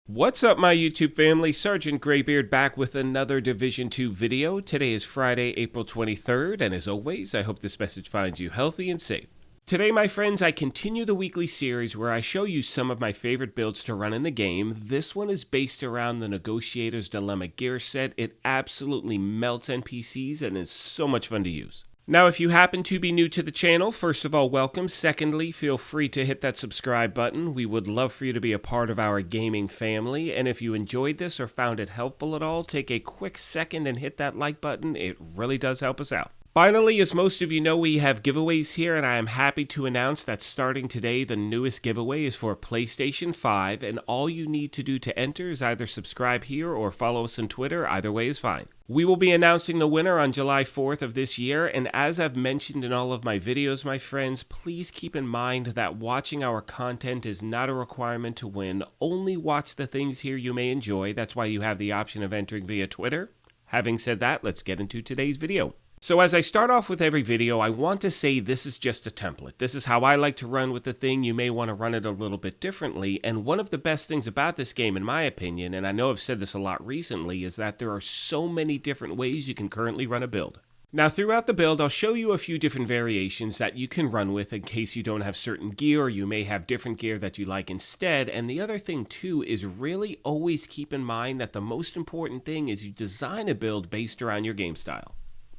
What's up, my YouTube family? Sergeant Graybeard back with another Division 2 video. Today is Friday, April 23rd, and as always, I hope this message finds you healthy and safe. Today, my friends, I continue the weekly series where I show you some of my favorite builds to run in the game. This one is based around the Negotiator's Dilemma gear set. It absolutely melts NPCs and is so much fun to use. Now, if you happen to be new to the channel, first of all, welcome. Secondly, feel free to hit that subscribe button. We would love for you to be a part of our gaming family. And if you enjoyed this or found it helpful at all, take a quick second and hit that like button. It really does help us out. Finally, as most of you know, we have giveaways here, and I am happy to announce that starting today, the newest giveaway is for PlayStation 5, and all you need to do to enter is either subscribe here or follow us on Twitter. Either way is fine. We will be announcing the winner on July 4th of this year, and as I've mentioned in all of my videos, my friends, please keep in mind that watching our content is not a requirement to win. Only watch the things here you may enjoy. That's why you have the option of entering via Twitter. Having said that, let's get into today's video. So as I start off with every video, I want to say this is just a template. This is how I like to run with the thing. You may want to run it a little bit differently. And one of the best things about this game, in my opinion, and I know I've said this a lot recently, is that there are so many different ways you can currently run a build. Now, throughout the build, I'll show you a few different variations that you can run with in case you don't have certain gear, or you may have different gear that you like instead. And the other thing, too, is really always keep in mind that the most important thing is you design a build based around your game style.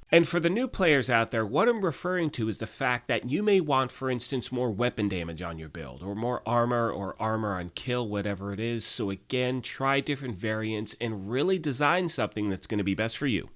And for the new players out there, what I'm referring to is the fact that you may want, for instance, more weapon damage on your build, or more armor or armor on kill, whatever it is. So again, try different variants and really design something that's going to be best for you.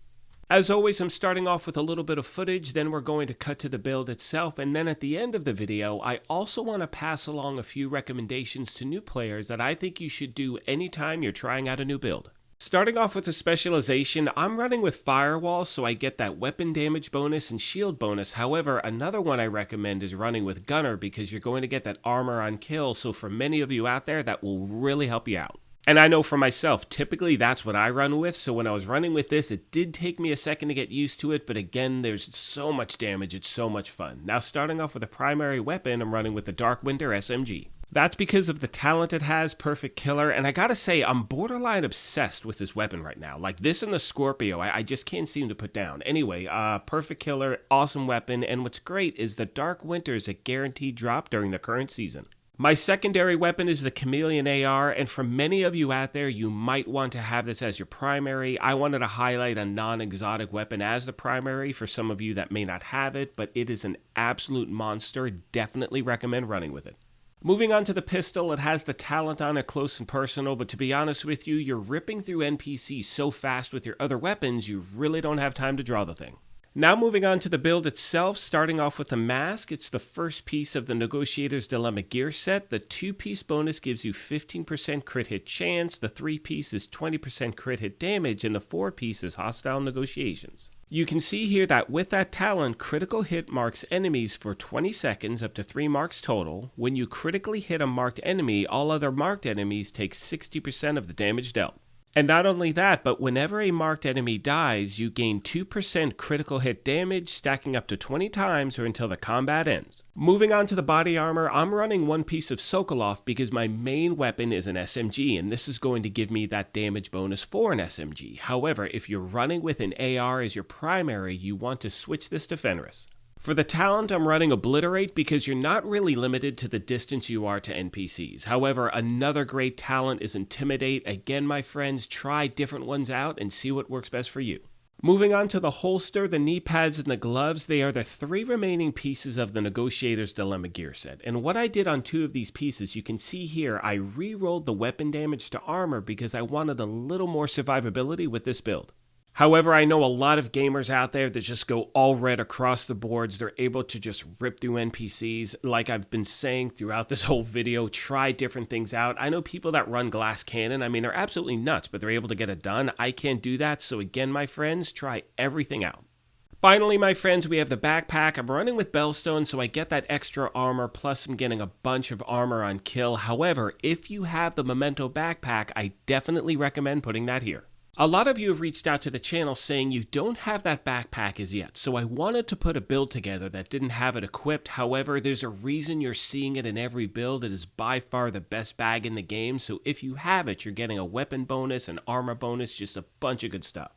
As always, I'm starting off with a little bit of footage, then we're going to cut to the build itself, and then at the end of the video, I also want to pass along a few recommendations to new players that I think you should do anytime you're trying out a new build. Starting off with the specialization, I'm running with Firewall, so I get that weapon damage bonus and shield bonus. However, another one I recommend is running with Gunner because you're going to get that armor on kill, so for many of you out there, that will really help you out. And I know for myself, typically that's what I run with, so when I was running with this, it did take me a second to get used to it, but again, there's so much damage, it's so much fun. Now starting off with a primary weapon, I'm running with the Dark Winter SMG. That's because of the talent it has, Perfect Killer, and I gotta say, I'm borderline obsessed with this weapon right now. Like this and the Scorpio, I just can't seem to put down. Anyway, Perfect Killer, awesome weapon, and what's great is the Dark Winter is a guaranteed drop during the current season. My secondary weapon is the Chameleon AR, and for many of you out there, you might want to have this as your primary. I wanted to highlight a non-exotic weapon as the primary for some of you that may not have it, but it is an absolute monster. Definitely recommend running with it. Moving on to the pistol, it has the talent on it close and personal, but to be honest with you, you're ripping through NPCs so fast with your other weapons, you really don't have time to draw the thing. Now moving on to the build itself, starting off with the mask, it's the first piece of the Negotiator's Dilemma gear set. The 2-piece bonus gives you 15% crit hit chance, the 3-piece is 20% crit hit damage, and the 4-piece is hostile negotiations. You can see here that with that talent, critical hit marks enemies for 20 seconds up to 3 marks total. When you critically hit a marked enemy, all other marked enemies take 60% of the damage dealt. And not only that, but whenever a marked enemy dies, you gain 2% critical hit damage, stacking up to 20 times or until the combat ends. Moving on to the body armor, I'm running one piece of Sokolov because my main weapon is an SMG, and this is going to give me that damage bonus for an SMG. However, if you're running with an AR as your primary, you want to switch this to Fenris. For the talent, I'm running Obliterate because you're not really limited to the distance you are to NPCs. However, another great talent is Intimidate. Again, my friends, try different ones out and see what works best for you. Moving on to the holster, the knee pads, and the gloves, they are the 3 remaining pieces of the Negotiator's Dilemma gear set. And what I did on 2 of these pieces, you can see here, I re-rolled the weapon damage to armor because I wanted a little more survivability with this build. However, I know a lot of gamers out there that just go all red across the boards. They're able to just rip through NPCs. Like I've been saying throughout this whole video, try different things out. I know people that run glass cannon. I mean, they're absolutely nuts, but they're able to get it done. I can't do that. So again, my friends, try everything out. Finally, my friends, we have the backpack. I'm running with Bellstone, so I get that extra armor, plus I'm getting a bunch of armor on kill. However, if you have the Memento backpack, I definitely recommend putting that here. A lot of you have reached out to the channel saying you don't have that backpack as yet, so I wanted to put a build together that didn't have it equipped. However, there's a reason you're seeing it in every build. It is by far the best bag in the game, so if you have it, you're getting a weapon bonus, an armor bonus, just a bunch of good stuff.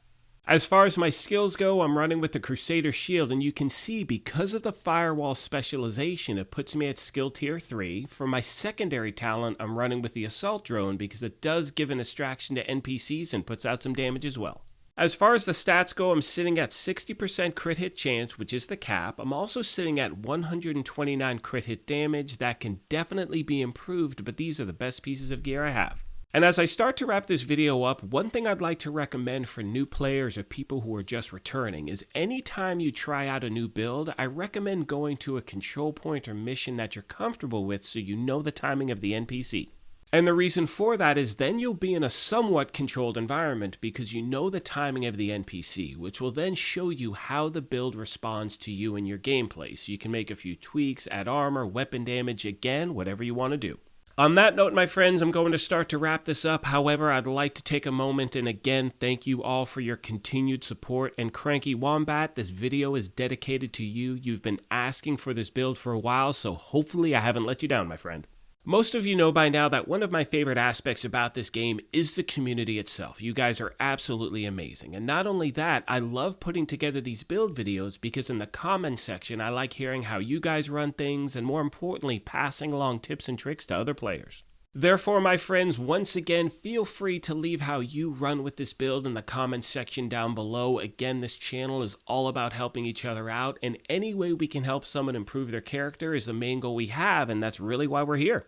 As far as my skills go, I'm running with the Crusader Shield, and you can see because of the Firewall specialization, it puts me at skill tier 3. For my secondary talent, I'm running with the Assault Drone because it does give an distraction to NPCs and puts out some damage as well. As far as the stats go, I'm sitting at 60% crit hit chance, which is the cap. I'm also sitting at 129 crit hit damage. That can definitely be improved, but these are the best pieces of gear I have. And as I start to wrap this video up, one thing I'd like to recommend for new players or people who are just returning is anytime you try out a new build, I recommend going to a control point or mission that you're comfortable with so you know the timing of the NPC. And the reason for that is then you'll be in a somewhat controlled environment because you know the timing of the NPC, which will then show you how the build responds to you and your gameplay. So you can make a few tweaks, add armor, weapon damage, again, whatever you want to do. On that note, my friends, I'm going to start to wrap this up. However, I'd like to take a moment and again thank you all for your continued support. And Cranky Wombat, this video is dedicated to you. You've been asking for this build for a while, so hopefully I haven't let you down, my friend. Most of you know by now that one of my favorite aspects about this game is the community itself. You guys are absolutely amazing. And not only that, I love putting together these build videos because in the comments section, I like hearing how you guys run things and more importantly, passing along tips and tricks to other players. Therefore, my friends, once again, feel free to leave how you run with this build in the comments section down below. Again, this channel is all about helping each other out, and any way we can help someone improve their character is the main goal we have, and that's really why we're here.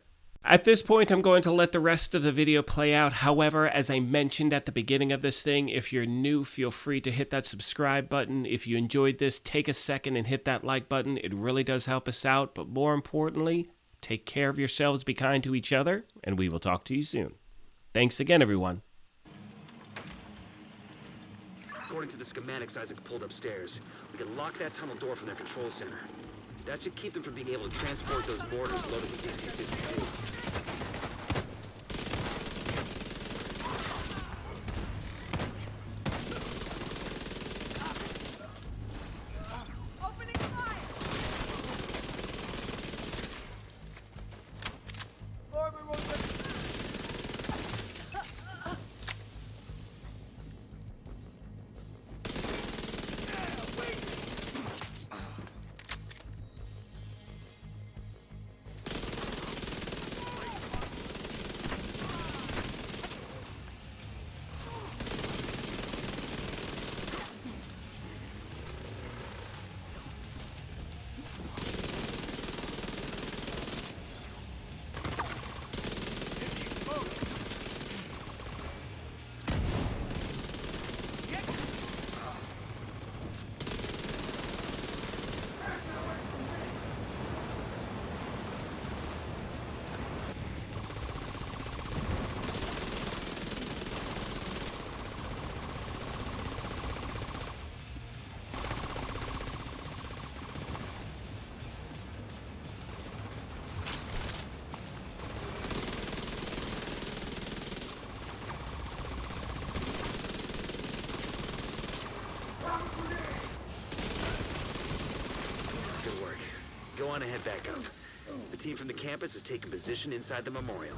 At this point, I'm going to let the rest of the video play out. However, as I mentioned at the beginning of this thing, if you're new, feel free to hit that subscribe button. If you enjoyed this, take a second and hit that like button. It really does help us out. But more importantly, take care of yourselves, be kind to each other, and we will talk to you soon. Thanks again, everyone. According to the schematics Isaac pulled upstairs, we can lock that tunnel door from their control center. That should keep them from being able to transport those mortars loaded with DC-62. Go on and head back up. The team from the campus has taken position inside the memorial.